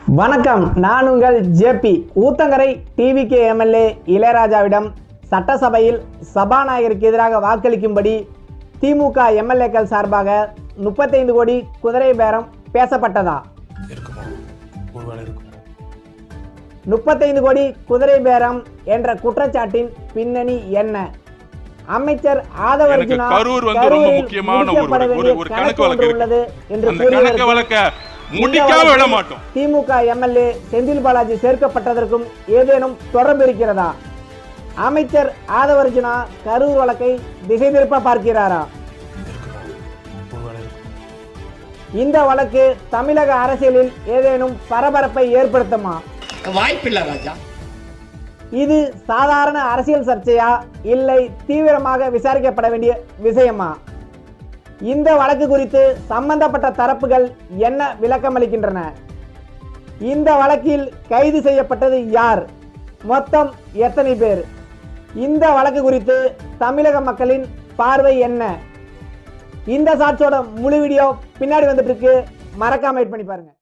வணக்கம், நான் உங்கள் ஜேபி. ஊத்தங்கரை டிவிகே எம்எல்ஏ இளையராஜாவிடம் சட்டசபையில் சபாநாயகருக்கு எதிராக வாக்களிக்கும்படி திமுக எம்எல்ஏக்கள் சார்பாக 35 கோடி குதிரை பேரம் பேசப்பட்டதா? 35 கோடி குதிரை பேரம் என்ற குற்றச்சாட்டின் பின்னணி என்ன? அமைச்சர் ஆதவர்ஜுனா கரூர் ரொம்ப முக்கியமான ஒரு கணக்கு வழக்கு உள்ளது என்று கூறியிருக்கிறார். திமுக எம்எல்ஏ செந்தில் பாலாஜி சேர்க்கப்பட்டதற்கும் ஏதேனும் தொடர்பு இருக்கிறதா? அமைச்சர் ஆதவர்ஜுனா கரூர் வழக்கை திசை திருப்ப பார்க்கிறாரா? இந்த வழக்கு தமிழக அரசியலில் ஏதேனும் பரபரப்பை ஏற்படுத்துமா? வாய்ப்பில்லை ராஜா. இது சாதாரண அரசியல் சர்ச்சையா, இல்லை தீவிரமாக விசாரிக்கப்பட வேண்டிய விஷயமா? இந்த வழக்கு குறித்து சம்பந்தப்பட்ட தரப்புகள் என்ன விளக்கம் அளிக்கின்றன? இந்த வழக்கில் கைது செய்யப்பட்டது யார்? மொத்தம் எத்தனை பேர்? இந்த வழக்கு குறித்து தமிழக மக்களின் பார்வை என்ன? இந்த சாட்சியோட முழு வீடியோ பின்னாடி வந்துட்டு இருக்கு, மறக்காம வெயிட் பண்ணி பாருங்க.